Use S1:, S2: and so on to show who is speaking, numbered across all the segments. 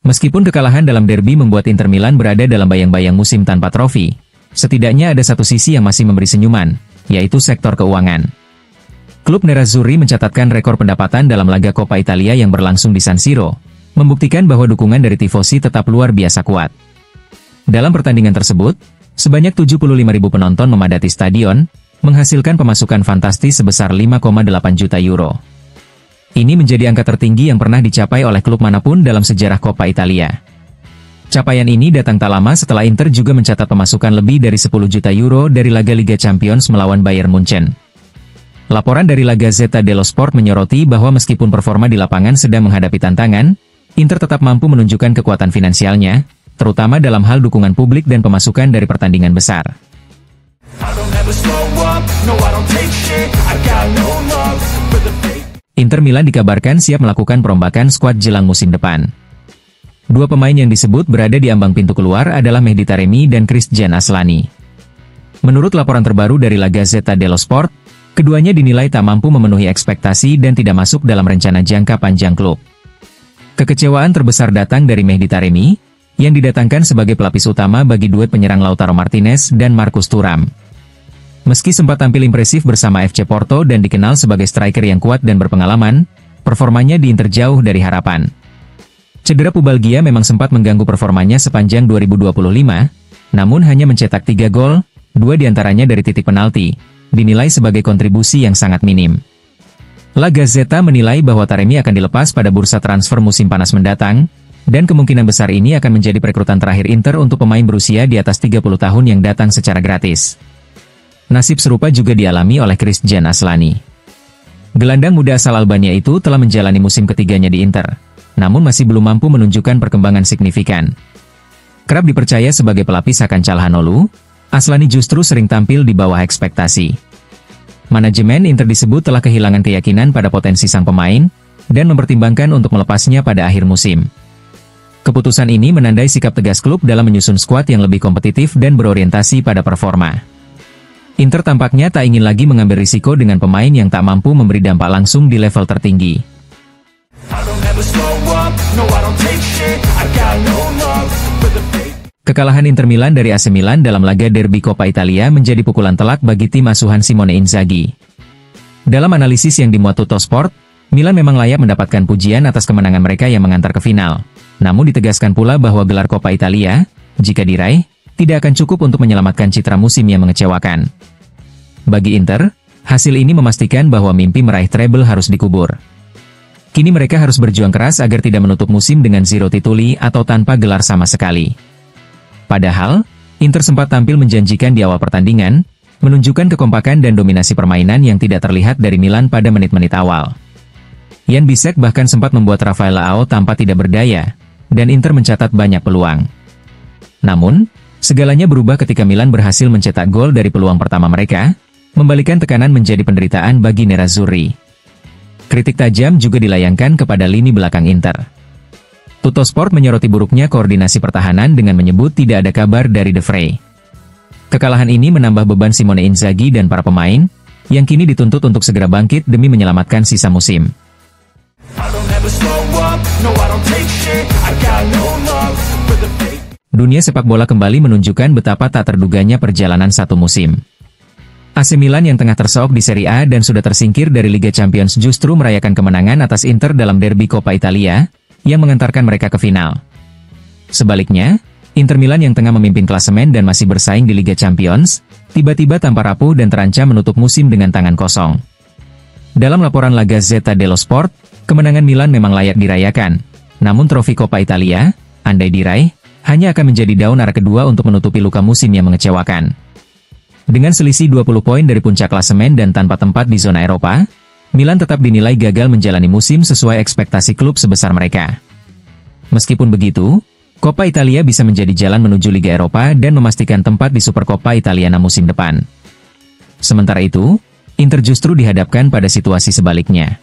S1: Meskipun kekalahan dalam derby membuat Inter Milan berada dalam bayang-bayang musim tanpa trofi, setidaknya ada satu sisi yang masih memberi senyuman, yaitu sektor keuangan. Klub Nerazzurri mencatatkan rekor pendapatan dalam laga Coppa Italia yang berlangsung di San Siro, membuktikan bahwa dukungan dari tifosi tetap luar biasa kuat. Dalam pertandingan tersebut, sebanyak 75.000 penonton memadati stadion, menghasilkan pemasukan fantastis sebesar 5,8 juta euro. Ini menjadi angka tertinggi yang pernah dicapai oleh klub manapun dalam sejarah Coppa Italia. Capaian ini datang tak lama setelah Inter juga mencatat pemasukan lebih dari 10 juta euro dari laga Liga Champions melawan Bayern Munchen. Laporan dari La Gazzetta dello Sport menyoroti bahwa meskipun performa di lapangan sedang menghadapi tantangan, Inter tetap mampu menunjukkan kekuatan finansialnya, terutama dalam hal dukungan publik dan pemasukan dari pertandingan besar. Inter Milan dikabarkan siap melakukan perombakan skuad jelang musim depan. Dua pemain yang disebut berada di ambang pintu keluar adalah Mehdi Taremi dan Christian Aslani. Menurut laporan terbaru dari La Gazzetta dello Sport, keduanya dinilai tak mampu memenuhi ekspektasi dan tidak masuk dalam rencana jangka panjang klub. Kekecewaan terbesar datang dari Mehdi Taremi, yang didatangkan sebagai pelapis utama bagi duet penyerang Lautaro Martinez dan Marcus Thuram. Meski sempat tampil impresif bersama FC Porto dan dikenal sebagai striker yang kuat dan berpengalaman, performanya di Inter jauh dari harapan. Cedera pubalgia memang sempat mengganggu performanya sepanjang 2025, namun hanya mencetak 3 gol, 2 diantaranya dari titik penalti, dinilai sebagai kontribusi yang sangat minim. La Gazzetta menilai bahwa Taremi akan dilepas pada bursa transfer musim panas mendatang, dan kemungkinan besar ini akan menjadi perekrutan terakhir Inter untuk pemain berusia di atas 30 tahun yang datang secara gratis. Nasib serupa juga dialami oleh Christian Aslani. Gelandang muda asal Albania itu telah menjalani musim ketiganya di Inter, namun masih belum mampu menunjukkan perkembangan signifikan. Kerap dipercaya sebagai pelapis akan Calhanoglu, Aslani justru sering tampil di bawah ekspektasi. Manajemen Inter disebut telah kehilangan keyakinan pada potensi sang pemain, dan mempertimbangkan untuk melepasnya pada akhir musim. Keputusan ini menandai sikap tegas klub dalam menyusun skuad yang lebih kompetitif dan berorientasi pada performa. Inter tampaknya tak ingin lagi mengambil risiko dengan pemain yang tak mampu memberi dampak langsung di level tertinggi. Kekalahan Inter Milan dari AC Milan dalam laga derby Coppa Italia menjadi pukulan telak bagi tim asuhan Simone Inzaghi. Dalam analisis yang dimuat Tuttosport, Milan memang layak mendapatkan pujian atas kemenangan mereka yang mengantar ke final. Namun ditegaskan pula bahwa gelar Coppa Italia, jika diraih, tidak akan cukup untuk menyelamatkan citra musim yang mengecewakan. Bagi Inter, hasil ini memastikan bahwa mimpi meraih treble harus dikubur. Kini mereka harus berjuang keras agar tidak menutup musim dengan zero tituli atau tanpa gelar sama sekali. Padahal, Inter sempat tampil menjanjikan di awal pertandingan, menunjukkan kekompakan dan dominasi permainan yang tidak terlihat dari Milan pada menit-menit awal. Jan Bisek bahkan sempat membuat Rafael Leao tampak tidak berdaya, dan Inter mencatat banyak peluang. Namun, segalanya berubah ketika Milan berhasil mencetak gol dari peluang pertama mereka, membalikan tekanan menjadi penderitaan bagi Nerazzurri. Kritik tajam juga dilayangkan kepada lini belakang Inter. Tuttosport menyoroti buruknya koordinasi pertahanan dengan menyebut tidak ada kabar dari De Vrij. Kekalahan ini menambah beban Simone Inzaghi dan para pemain, yang kini dituntut untuk segera bangkit demi menyelamatkan sisa musim. Dunia sepak bola kembali menunjukkan betapa tak terduganya perjalanan satu musim. AC Milan yang tengah tersohok di Serie A dan sudah tersingkir dari Liga Champions justru merayakan kemenangan atas Inter dalam derby Coppa Italia, yang mengantarkan mereka ke final. Sebaliknya, Inter Milan yang tengah memimpin klasemen dan masih bersaing di Liga Champions, tiba-tiba tampak rapuh dan terancam menutup musim dengan tangan kosong. Dalam laporan La Gazzetta dello Sport, kemenangan Milan memang layak dirayakan, namun trofi Coppa Italia, andai diraih, hanya akan menjadi daun arah kedua untuk menutupi luka musim yang mengecewakan. Dengan selisih 20 poin dari puncak klasemen dan tanpa tempat di zona Eropa, Milan tetap dinilai gagal menjalani musim sesuai ekspektasi klub sebesar mereka. Meskipun begitu, Coppa Italia bisa menjadi jalan menuju Liga Eropa dan memastikan tempat di Supercoppa Italiana musim depan. Sementara itu, Inter justru dihadapkan pada situasi sebaliknya.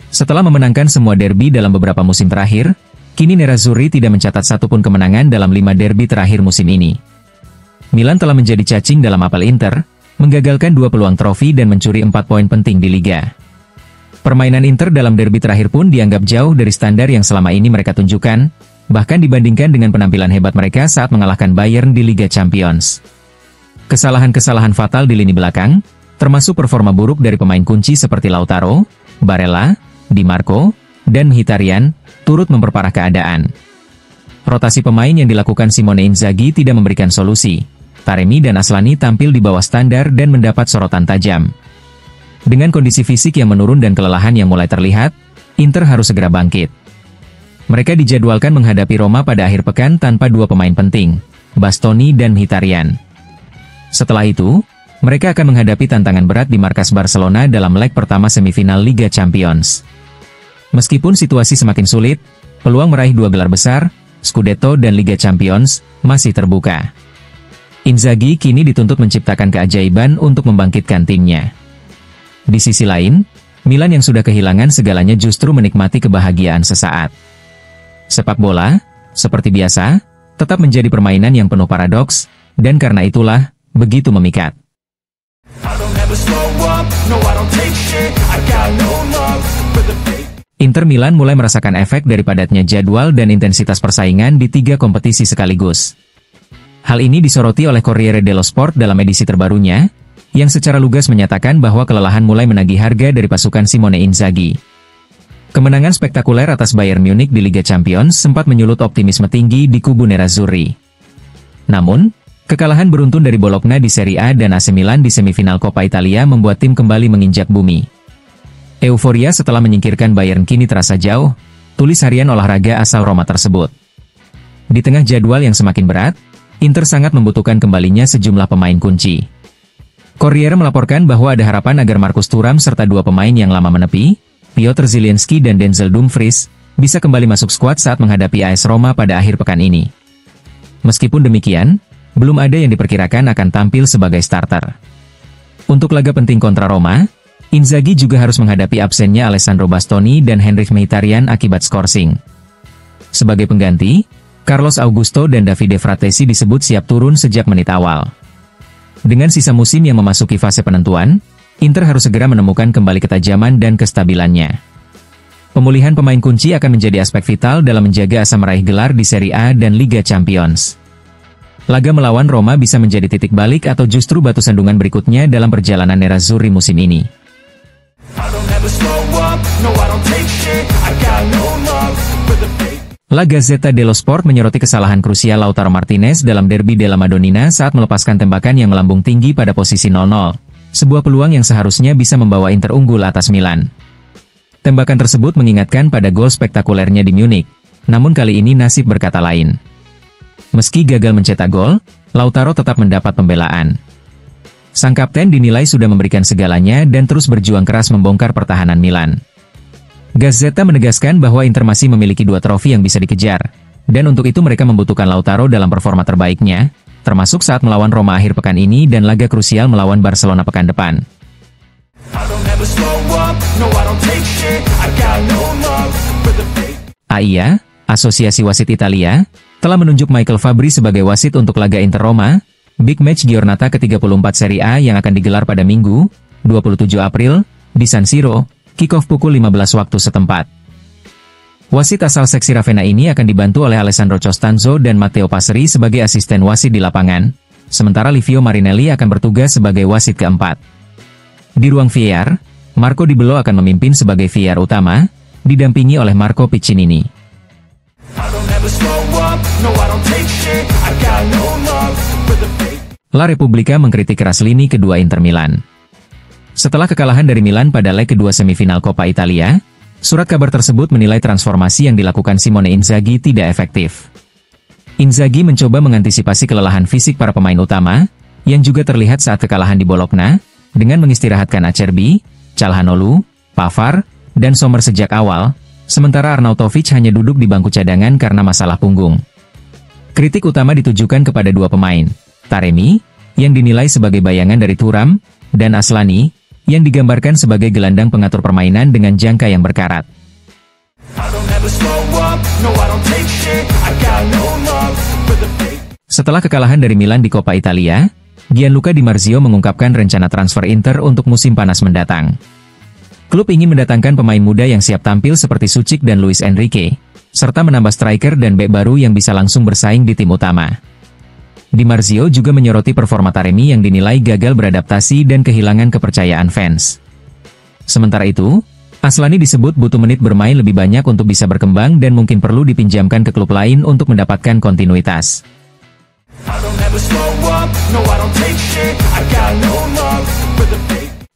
S1: Setelah memenangkan semua derby dalam beberapa musim terakhir, kini Nerazzurri tidak mencatat satupun kemenangan dalam 5 derby terakhir musim ini. Milan telah menjadi cacing dalam apel Inter, menggagalkan 2 peluang trofi dan mencuri 4 poin penting di Liga. Permainan Inter dalam derby terakhir pun dianggap jauh dari standar yang selama ini mereka tunjukkan, bahkan dibandingkan dengan penampilan hebat mereka saat mengalahkan Bayern di Liga Champions. Kesalahan-kesalahan fatal di lini belakang, termasuk performa buruk dari pemain kunci seperti Lautaro, Barella, Di Marco, dan Mkhitaryan, turut memperparah keadaan. Rotasi pemain yang dilakukan Simone Inzaghi tidak memberikan solusi. Taremi dan Aslani tampil di bawah standar dan mendapat sorotan tajam. Dengan kondisi fisik yang menurun dan kelelahan yang mulai terlihat, Inter harus segera bangkit. Mereka dijadwalkan menghadapi Roma pada akhir pekan tanpa dua pemain penting, Bastoni dan Mkhitaryan. Setelah itu, mereka akan menghadapi tantangan berat di markas Barcelona dalam leg pertama semifinal Liga Champions. Meskipun situasi semakin sulit, peluang meraih dua gelar besar, Scudetto dan Liga Champions, masih terbuka. Inzaghi kini dituntut menciptakan keajaiban untuk membangkitkan timnya. Di sisi lain, Milan yang sudah kehilangan segalanya justru menikmati kebahagiaan sesaat. Sepak bola, seperti biasa, tetap menjadi permainan yang penuh paradoks, dan karena itulah, begitu memikat. Inter Milan mulai merasakan efek dari padatnya jadwal dan intensitas persaingan di 3 kompetisi sekaligus. Hal ini disoroti oleh Corriere dello Sport dalam edisi terbarunya, yang secara lugas menyatakan bahwa kelelahan mulai menagih harga dari pasukan Simone Inzaghi. Kemenangan spektakuler atas Bayern Munich di Liga Champions sempat menyulut optimisme tinggi di kubu Nerazzurri. Namun, kekalahan beruntun dari Bologna di Serie A dan AC Milan di semifinal Coppa Italia membuat tim kembali menginjak bumi. Euforia setelah menyingkirkan Bayern kini terasa jauh, tulis harian olahraga asal Roma tersebut. Di tengah jadwal yang semakin berat, Inter sangat membutuhkan kembalinya sejumlah pemain kunci. Corriere melaporkan bahwa ada harapan agar Marcus Thuram serta dua pemain yang lama menepi, Piotr Zielinski dan Denzel Dumfries, bisa kembali masuk skuad saat menghadapi AS Roma pada akhir pekan ini. Meskipun demikian, belum ada yang diperkirakan akan tampil sebagai starter. Untuk laga penting kontra Roma, Inzaghi juga harus menghadapi absennya Alessandro Bastoni dan Henrikh Mkhitaryan akibat skorsing. Sebagai pengganti, Carlos Augusto dan Davide Fratesi disebut siap turun sejak menit awal. Dengan sisa musim yang memasuki fase penentuan, Inter harus segera menemukan kembali ketajaman dan kestabilannya. Pemulihan pemain kunci akan menjadi aspek vital dalam menjaga asa meraih gelar di Serie A dan Liga Champions. Laga melawan Roma bisa menjadi titik balik atau justru batu sandungan berikutnya dalam perjalanan Nerazzurri musim ini. La Gazzetta dello Sport menyoroti kesalahan krusial Lautaro Martinez dalam derby della Madonnina saat melepaskan tembakan yang melambung tinggi pada posisi 0-0, sebuah peluang yang seharusnya bisa membawa Inter unggul atas Milan. Tembakan tersebut mengingatkan pada gol spektakulernya di Munich, namun kali ini nasib berkata lain. Meski gagal mencetak gol, Lautaro tetap mendapat pembelaan. Sang kapten dinilai sudah memberikan segalanya dan terus berjuang keras membongkar pertahanan Milan. Gazzetta menegaskan bahwa Inter masih memiliki 2 trofi yang bisa dikejar, dan untuk itu mereka membutuhkan Lautaro dalam performa terbaiknya, termasuk saat melawan Roma akhir pekan ini dan laga krusial melawan Barcelona pekan depan. AIA, Asosiasi Wasit Italia, telah menunjuk Michael Fabbri sebagai wasit untuk laga Inter Roma, Big Match Giornata ke-34 Serie A yang akan digelar pada Minggu, 27 April, di San Siro, kick-off pukul 15 waktu setempat. Wasit asal seksi Ravenna ini akan dibantu oleh Alessandro Costanzo dan Matteo Passeri sebagai asisten wasit di lapangan, sementara Livio Marinelli akan bertugas sebagai wasit keempat. Di ruang VAR, Marco Di Bello akan memimpin sebagai VAR utama, didampingi oleh Marco Piccinini. La Repubblica mengkritik keras lini kedua Inter Milan. Setelah kekalahan dari Milan pada leg kedua semifinal Coppa Italia, surat kabar tersebut menilai transformasi yang dilakukan Simone Inzaghi tidak efektif. Inzaghi mencoba mengantisipasi kelelahan fisik para pemain utama, yang juga terlihat saat kekalahan di Bologna, dengan mengistirahatkan Acerbi, Calhanoglu, Pavard, dan Sommer sejak awal, sementara Arnautovic hanya duduk di bangku cadangan karena masalah punggung. Kritik utama ditujukan kepada dua pemain, Taremi, yang dinilai sebagai bayangan dari Thuram, dan Aslani, yang digambarkan sebagai gelandang pengatur permainan dengan jangka yang berkarat. Setelah kekalahan dari Milan di Coppa Italia, Gianluca Di Marzio mengungkapkan rencana transfer Inter untuk musim panas mendatang. Klub ingin mendatangkan pemain muda yang siap tampil seperti Suchik dan Luis Enrique, serta menambah striker dan bek baru yang bisa langsung bersaing di tim utama. Di Marzio juga menyoroti performa Taremi yang dinilai gagal beradaptasi dan kehilangan kepercayaan fans. Sementara itu, Aslani disebut butuh menit bermain lebih banyak untuk bisa berkembang dan mungkin perlu dipinjamkan ke klub lain untuk mendapatkan kontinuitas.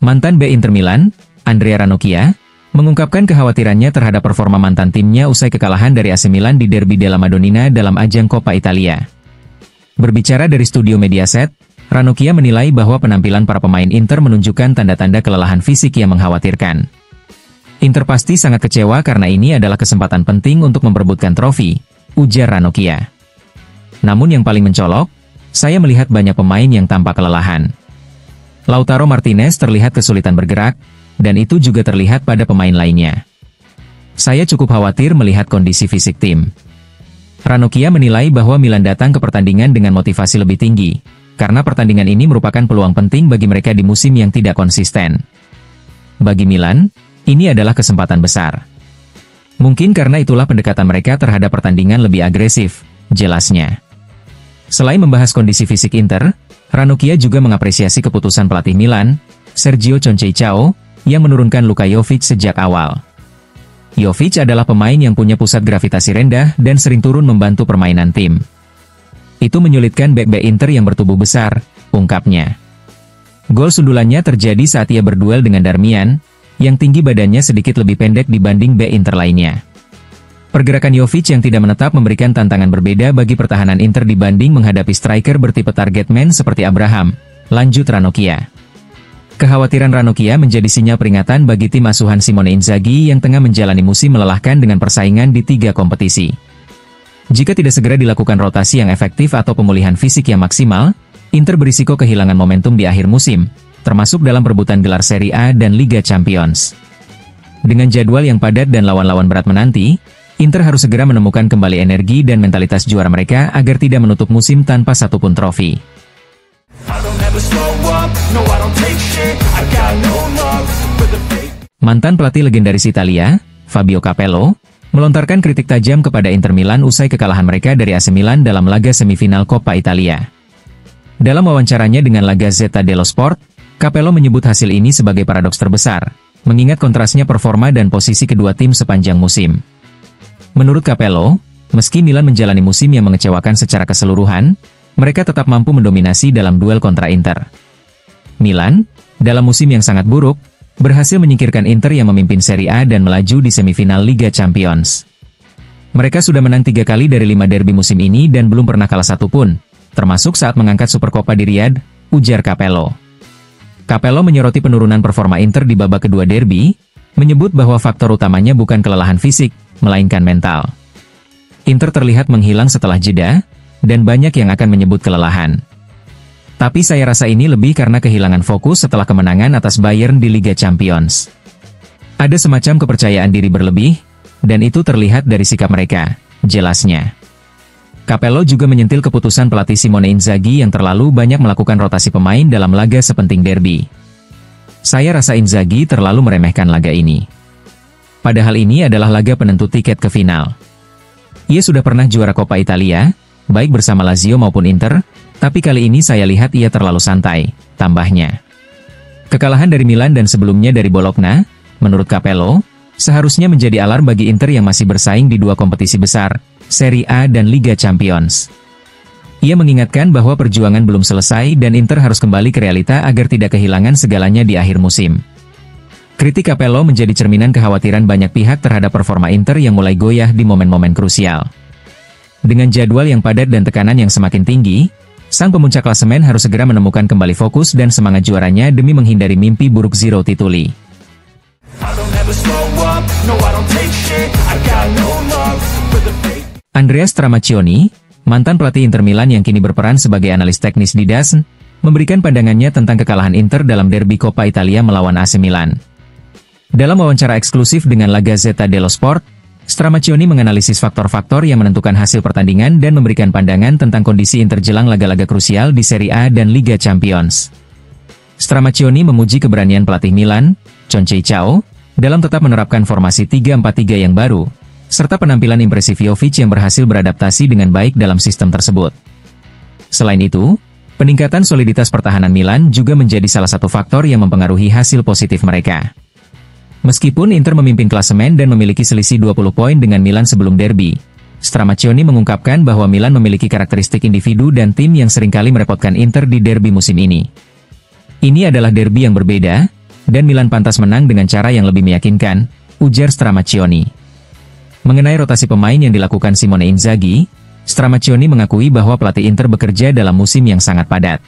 S1: Mantan bek Inter Milan, Andrea Ranocchia, mengungkapkan kekhawatirannya terhadap performa mantan timnya usai kekalahan dari AC Milan di Derby della Madonnina dalam ajang Coppa Italia. Berbicara dari studio Mediaset, Ranocchia menilai bahwa penampilan para pemain Inter menunjukkan tanda-tanda kelelahan fisik yang mengkhawatirkan. Inter pasti sangat kecewa karena ini adalah kesempatan penting untuk memperebutkan trofi, ujar Ranocchia. Namun yang paling mencolok, saya melihat banyak pemain yang tampak kelelahan. Lautaro Martinez terlihat kesulitan bergerak, dan itu juga terlihat pada pemain lainnya. Saya cukup khawatir melihat kondisi fisik tim. Ranocchia menilai bahwa Milan datang ke pertandingan dengan motivasi lebih tinggi, karena pertandingan ini merupakan peluang penting bagi mereka di musim yang tidak konsisten. Bagi Milan, ini adalah kesempatan besar. Mungkin karena itulah pendekatan mereka terhadap pertandingan lebih agresif, jelasnya. Selain membahas kondisi fisik Inter, Ranocchia juga mengapresiasi keputusan pelatih Milan, Sergio Conceição, yang menurunkan Luka Jovic sejak awal. Jovic adalah pemain yang punya pusat gravitasi rendah dan sering turun membantu permainan tim. Itu menyulitkan bek-bek Inter yang bertubuh besar, ungkapnya. Gol sundulannya terjadi saat ia berduel dengan Darmian, yang tinggi badannya sedikit lebih pendek dibanding bek Inter lainnya. Pergerakan Jovic yang tidak menetap memberikan tantangan berbeda bagi pertahanan Inter dibanding menghadapi striker bertipe target man seperti Abraham, lanjut Ranocchia. Kekhawatiran Ranocchia menjadi sinyal peringatan bagi tim asuhan Simone Inzaghi yang tengah menjalani musim melelahkan dengan persaingan di 3 kompetisi. Jika tidak segera dilakukan rotasi yang efektif atau pemulihan fisik yang maksimal, Inter berisiko kehilangan momentum di akhir musim, termasuk dalam perebutan gelar Serie A dan Liga Champions. Dengan jadwal yang padat dan lawan-lawan berat menanti, Inter harus segera menemukan kembali energi dan mentalitas juara mereka agar tidak menutup musim tanpa satupun trofi. Mantan pelatih legendaris Italia, Fabio Capello, melontarkan kritik tajam kepada Inter Milan usai kekalahan mereka dari AC Milan dalam laga semifinal Coppa Italia. Dalam wawancaranya dengan La Gazzetta dello Sport, Capello menyebut hasil ini sebagai paradoks terbesar, mengingat kontrasnya performa dan posisi kedua tim sepanjang musim. Menurut Capello, meski Milan menjalani musim yang mengecewakan secara keseluruhan, mereka tetap mampu mendominasi dalam duel kontra Inter. Milan, dalam musim yang sangat buruk, berhasil menyingkirkan Inter yang memimpin Serie A dan melaju di semifinal Liga Champions. Mereka sudah menang 3 kali dari 5 derby musim ini dan belum pernah kalah satupun, termasuk saat mengangkat Supercoppa di Riyadh, ujar Capello. Capello menyoroti penurunan performa Inter di babak kedua derby, menyebut bahwa faktor utamanya bukan kelelahan fisik, melainkan mental. Inter terlihat menghilang setelah jeda, dan banyak yang akan menyebut kelelahan. Tapi saya rasa ini lebih karena kehilangan fokus setelah kemenangan atas Bayern di Liga Champions. Ada semacam kepercayaan diri berlebih, dan itu terlihat dari sikap mereka, jelasnya. Capello juga menyentil keputusan pelatih Simone Inzaghi yang terlalu banyak melakukan rotasi pemain dalam laga sepenting derby. Saya rasa Inzaghi terlalu meremehkan laga ini. Padahal ini adalah laga penentu tiket ke final. Ia sudah pernah juara Coppa Italia, baik bersama Lazio maupun Inter, tapi kali ini saya lihat ia terlalu santai, tambahnya. Kekalahan dari Milan dan sebelumnya dari Bologna, menurut Capello, seharusnya menjadi alarm bagi Inter yang masih bersaing di 2 kompetisi besar, Serie A dan Liga Champions. Ia mengingatkan bahwa perjuangan belum selesai dan Inter harus kembali ke realita agar tidak kehilangan segalanya di akhir musim. Kritik Capello menjadi cerminan kekhawatiran banyak pihak terhadap performa Inter yang mulai goyah di momen-momen krusial. Dengan jadwal yang padat dan tekanan yang semakin tinggi, sang pemuncak klasemen harus segera menemukan kembali fokus dan semangat juaranya demi menghindari mimpi buruk Zero Tituli. Andrea Stramaccioni, mantan pelatih Inter Milan yang kini berperan sebagai analis teknis di DAZN, memberikan pandangannya tentang kekalahan Inter dalam derby Coppa Italia melawan AC Milan. Dalam wawancara eksklusif dengan La Gazzetta dello Sport, Stramaccioni menganalisis faktor-faktor yang menentukan hasil pertandingan dan memberikan pandangan tentang kondisi Inter jelang laga-laga krusial di Serie A dan Liga Champions. Stramaccioni memuji keberanian pelatih Milan, Conceição, dalam tetap menerapkan formasi 3-4-3 yang baru, serta penampilan impresif Jovic yang berhasil beradaptasi dengan baik dalam sistem tersebut. Selain itu, peningkatan soliditas pertahanan Milan juga menjadi salah satu faktor yang mempengaruhi hasil positif mereka. Meskipun Inter memimpin klasemen dan memiliki selisih 20 poin dengan Milan sebelum derby, Stramaccioni mengungkapkan bahwa Milan memiliki karakteristik individu dan tim yang seringkali merepotkan Inter di derby musim ini. Ini adalah derby yang berbeda, dan Milan pantas menang dengan cara yang lebih meyakinkan, ujar Stramaccioni. Mengenai rotasi pemain yang dilakukan Simone Inzaghi, Stramaccioni mengakui bahwa pelatih Inter bekerja dalam musim yang sangat padat.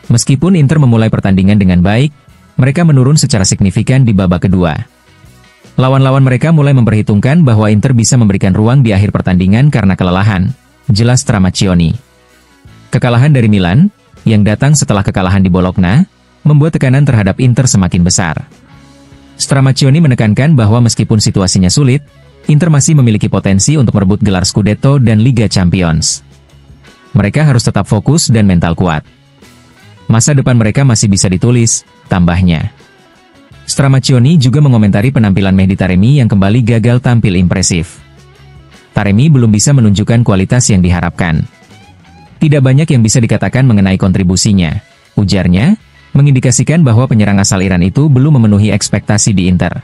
S1: Meskipun Inter memulai pertandingan dengan baik, mereka menurun secara signifikan di babak kedua. Lawan-lawan mereka mulai memperhitungkan bahwa Inter bisa memberikan ruang di akhir pertandingan karena kelelahan, jelas Stramaccioni. Kekalahan dari Milan, yang datang setelah kekalahan di Bologna, membuat tekanan terhadap Inter semakin besar. Stramaccioni menekankan bahwa meskipun situasinya sulit, Inter masih memiliki potensi untuk merebut gelar Scudetto dan Liga Champions. Mereka harus tetap fokus dan mental kuat. Masa depan mereka masih bisa ditulis, tambahnya. Stramaccioni juga mengomentari penampilan Mehdi Taremi yang kembali gagal tampil impresif. Taremi belum bisa menunjukkan kualitas yang diharapkan. Tidak banyak yang bisa dikatakan mengenai kontribusinya, ujarnya, mengindikasikan bahwa penyerang asal Iran itu belum memenuhi ekspektasi di Inter.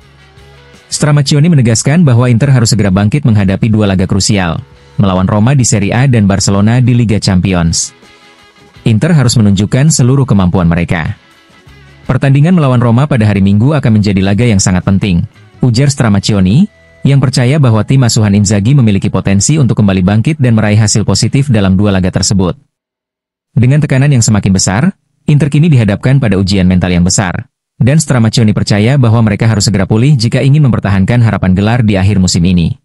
S1: Stramaccioni menegaskan bahwa Inter harus segera bangkit menghadapi dua laga krusial, melawan Roma di Serie A dan Barcelona di Liga Champions. Inter harus menunjukkan seluruh kemampuan mereka. Pertandingan melawan Roma pada hari Minggu akan menjadi laga yang sangat penting, ujar Stramaccioni, yang percaya bahwa tim asuhan Inzaghi memiliki potensi untuk kembali bangkit dan meraih hasil positif dalam dua laga tersebut. Dengan tekanan yang semakin besar, Inter kini dihadapkan pada ujian mental yang besar. Dan Stramaccioni percaya bahwa mereka harus segera pulih jika ingin mempertahankan harapan gelar di akhir musim ini.